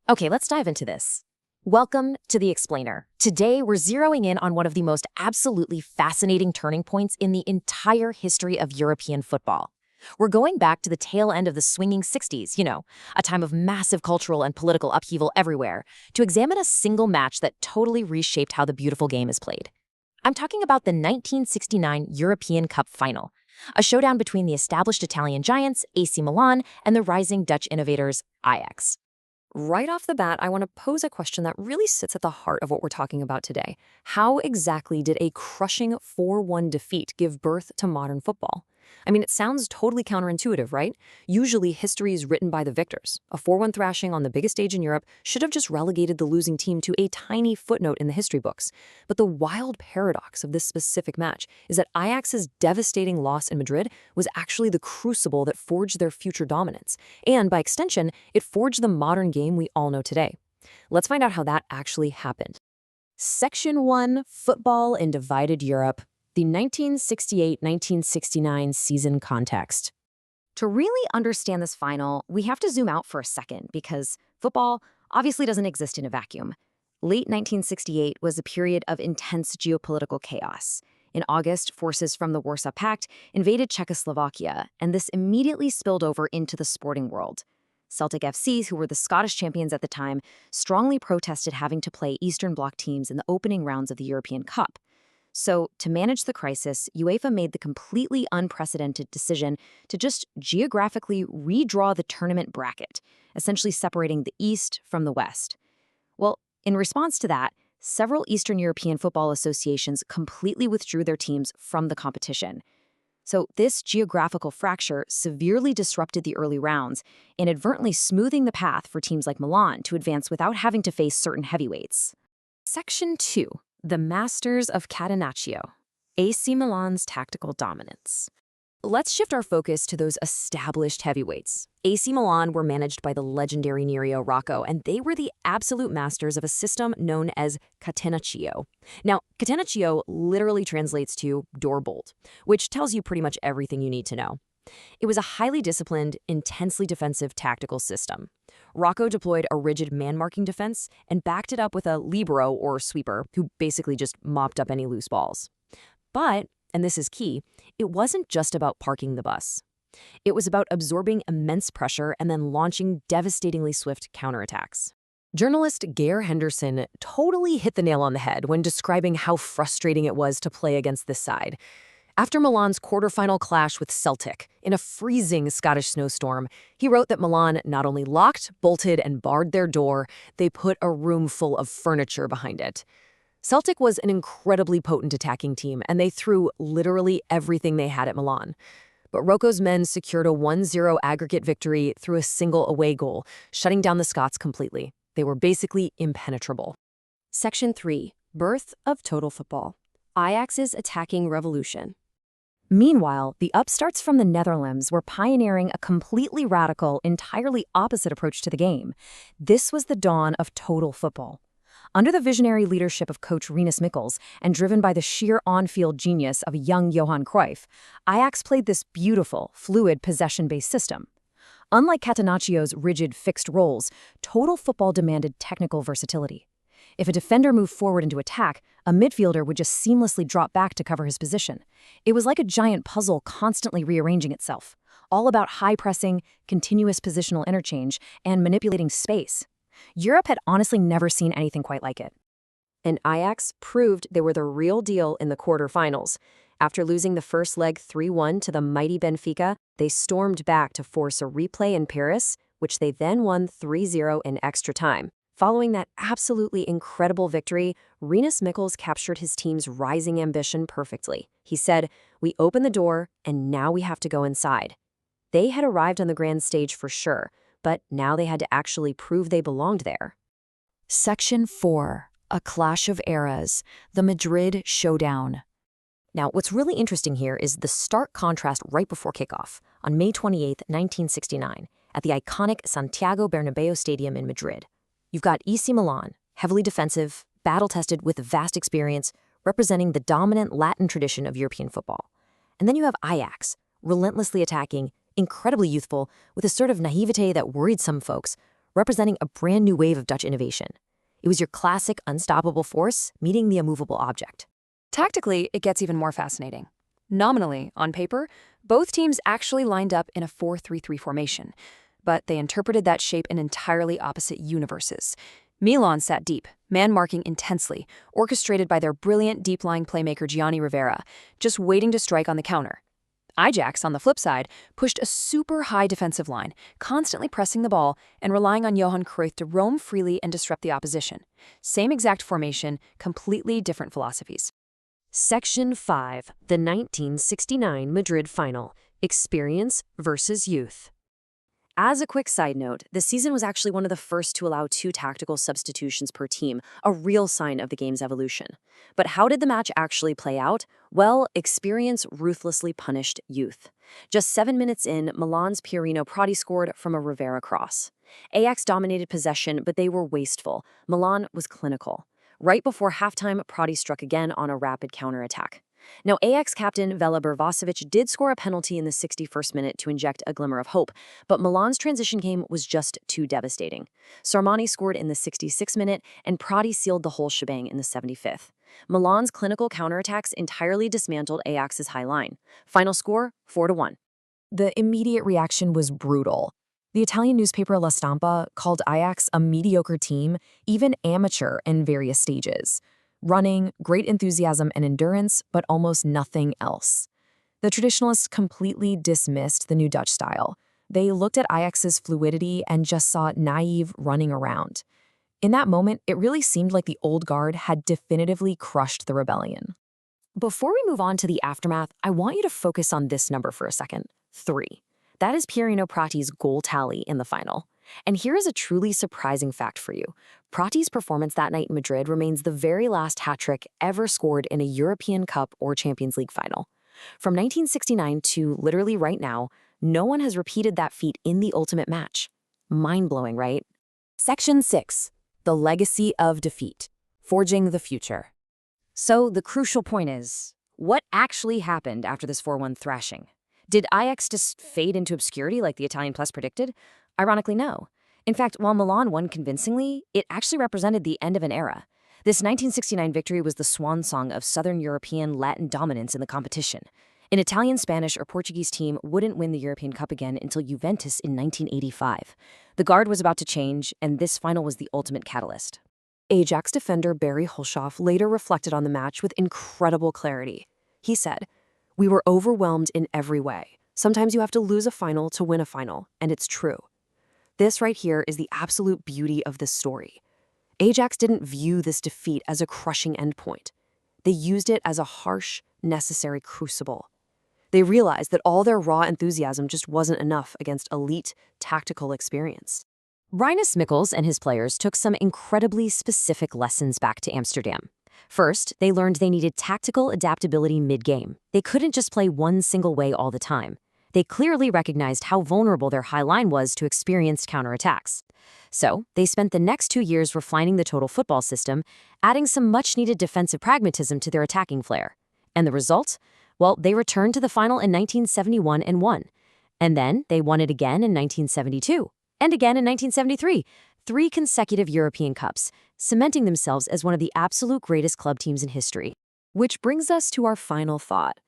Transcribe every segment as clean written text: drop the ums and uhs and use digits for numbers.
Okay, let's dive into this. Welcome to The Explainer. Today, we're zeroing in on one of the most absolutely fascinating turning points in the entire history of European football. We're going back to the tail end of the swinging 60s, a time of massive cultural and political upheaval everywhere, to examine a single match that totally reshaped how the beautiful game is played. I'm talking about the 1969 European Cup final, a showdown between the established Italian giants, AC Milan, and the rising Dutch innovators, Ajax. Right off the bat, I want to pose a question that really sits at the heart of what we're talking about today. How exactly did a crushing 4-1 defeat give birth to modern football? I mean, it sounds totally counterintuitive, right? Usually, history is written by the victors. A 4-1 thrashing on the biggest stage in Europe should have just relegated the losing team to a tiny footnote in the history books. But the wild paradox of this specific match is that Ajax's devastating loss in Madrid was actually the crucible that forged their future dominance. And by extension, it forged the modern game we all know today. Let's find out how that actually happened. Section 1, Football in Divided Europe. The 1968-1969 season context. To really understand this final, we have to zoom out for a second because football obviously doesn't exist in a vacuum. Late 1968 was a period of intense geopolitical chaos. In August, forces from the Warsaw Pact invaded Czechoslovakia, and this immediately spilled over into the sporting world. Celtic FC, who were the Scottish champions at the time, strongly protested having to play Eastern Bloc teams in the opening rounds of the European Cup. So, to manage the crisis, UEFA made the completely unprecedented decision to just geographically redraw the tournament bracket, essentially separating the East from the West. Well, in response to that, several Eastern European football associations completely withdrew their teams from the competition. So, this geographical fracture severely disrupted the early rounds, inadvertently smoothing the path for teams like Milan to advance without having to face certain heavyweights. Section 2. The Masters of Catenaccio, AC Milan's tactical dominance. Let's shift our focus to those established heavyweights. AC Milan were managed by the legendary Nereo Rocco, and they were the absolute masters of a system known as Catenaccio. Now, Catenaccio literally translates to door bolt, which tells you pretty much everything you need to know. It was a highly disciplined, intensely defensive tactical system. Rocco deployed a rigid man-marking defense and backed it up with a libero or sweeper who basically just mopped up any loose balls. But, and this is key, it wasn't just about parking the bus. It was about absorbing immense pressure and then launching devastatingly swift counterattacks. Journalist Geir Henderson totally hit the nail on the head when describing how frustrating it was to play against this side. After Milan's quarterfinal clash with Celtic in a freezing Scottish snowstorm, he wrote that Milan not only locked, bolted, and barred their door, they put a room full of furniture behind it. Celtic was an incredibly potent attacking team, and they threw literally everything they had at Milan. But Rocco's men secured a 1-0 aggregate victory through a single away goal, shutting down the Scots completely. They were basically impenetrable. Section 3. Birth of Total Football. Ajax's attacking revolution. Meanwhile, the upstarts from the Netherlands were pioneering a completely radical, entirely opposite approach to the game. This was the dawn of total football. Under the visionary leadership of coach Rinus Michels and driven by the sheer on-field genius of a young Johan Cruyff, Ajax played this beautiful, fluid, possession-based system. Unlike Catenaccio's rigid, fixed roles, total football demanded technical versatility. If a defender moved forward into attack, a midfielder would just seamlessly drop back to cover his position. It was like a giant puzzle constantly rearranging itself, all about high pressing, continuous positional interchange, and manipulating space. Europe had honestly never seen anything quite like it. And Ajax proved they were the real deal in the quarterfinals. After losing the first leg 3-1 to the mighty Benfica, they stormed back to force a replay in Paris, which they then won 3-0 in extra time. Following that absolutely incredible victory, Rinus Michels captured his team's rising ambition perfectly. He said, "We opened the door, and now we have to go inside." They had arrived on the grand stage for sure, but now they had to actually prove they belonged there. Section 4. A Clash of Eras. The Madrid Showdown. Now, what's really interesting here is the stark contrast right before kickoff, on May 28, 1969, at the iconic Santiago Bernabéu Stadium in Madrid. You've got AC Milan, heavily defensive, battle-tested with vast experience, representing the dominant Latin tradition of European football. And then you have Ajax, relentlessly attacking, incredibly youthful, with a sort of naivete that worried some folks, representing a brand new wave of Dutch innovation. It was your classic unstoppable force meeting the immovable object. Tactically, it gets even more fascinating. Nominally, on paper, both teams actually lined up in a 4-3-3 formation, but they interpreted that shape in entirely opposite universes. Milan sat deep, man-marking intensely, orchestrated by their brilliant deep-lying playmaker Gianni Rivera, just waiting to strike on the counter. Ajax, on the flip side, pushed a super high defensive line, constantly pressing the ball and relying on Johan Cruyff to roam freely and disrupt the opposition. Same exact formation, completely different philosophies. Section 5, the 1969 Madrid Final, Experience versus Youth. As a quick side note, this season was actually one of the first to allow 2 tactical substitutions per team, a real sign of the game's evolution. But how did the match actually play out? Well, experience ruthlessly punished youth. Just 7 minutes in, Milan's Pierino Prati scored from a Rivera cross. Ajax dominated possession, but they were wasteful. Milan was clinical. Right before halftime, Prati struck again on a rapid counterattack. Now, Ajax captain Vela Bervacevic did score a penalty in the 61st minute to inject a glimmer of hope, but Milan's transition game was just too devastating. Sarmani scored in the 66th minute, and Prati sealed the whole shebang in the 75th. Milan's clinical counterattacks entirely dismantled Ajax's high line. Final score, 4-1. The immediate reaction was brutal. The Italian newspaper La Stampa called Ajax a mediocre team, even amateur in various stages. Running, great enthusiasm and endurance, but almost nothing else. The traditionalists completely dismissed the new Dutch style. They looked at Ajax's fluidity and just saw naive running around. In that moment, it really seemed like the old guard had definitively crushed the rebellion. Before we move on to the aftermath, I want you to focus on this number for a second, 3. That is Pierino Prati's goal tally in the final. And here is a truly surprising fact for you. Prati's performance that night in Madrid remains the very last hat-trick ever scored in a European Cup or Champions League final. From 1969 to literally right now, no one has repeated that feat in the ultimate match. Mind-blowing, right? Section 6. The Legacy of Defeat. Forging the Future. So the crucial point is, what actually happened after this 4-1 thrashing? Did Ajax just fade into obscurity like the Italian press predicted? Ironically, no. In fact, while Milan won convincingly, it actually represented the end of an era. This 1969 victory was the swan song of Southern European Latin dominance in the competition. An Italian, Spanish, or Portuguese team wouldn't win the European Cup again until Juventus in 1985. The guard was about to change, and this final was the ultimate catalyst. Ajax defender Barry Hulshoff later reflected on the match with incredible clarity. He said, "We were overwhelmed in every way. Sometimes you have to lose a final to win a final, and it's true." This right here is the absolute beauty of this story. Ajax didn't view this defeat as a crushing endpoint. They used it as a harsh, necessary crucible. They realized that all their raw enthusiasm just wasn't enough against elite, tactical experience. Rinus Michels and his players took some incredibly specific lessons back to Amsterdam. First, they learned they needed tactical adaptability mid-game. They couldn't just play one single way all the time. They clearly recognized how vulnerable their high line was to experienced counterattacks. So, they spent the next 2 years refining the total football system, adding some much-needed defensive pragmatism to their attacking flair. And the result? Well, they returned to the final in 1971 and won. And then they won it again in 1972, and again in 1973, 3 consecutive European Cups, cementing themselves as one of the absolute greatest club teams in history. Which brings us to our final thought.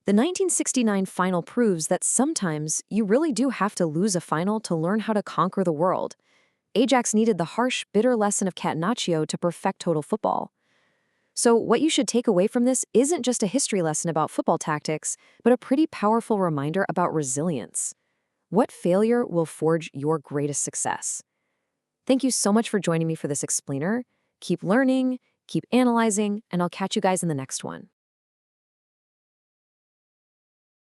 The 1969 final proves that sometimes you really do have to lose a final to learn how to conquer the world. Ajax needed the harsh, bitter lesson of Catenaccio to perfect total football. So what you should take away from this isn't just a history lesson about football tactics, but a pretty powerful reminder about resilience. What failure will forge your greatest success? Thank you so much for joining me for this explainer. Keep learning, keep analyzing, and I'll catch you guys in the next one.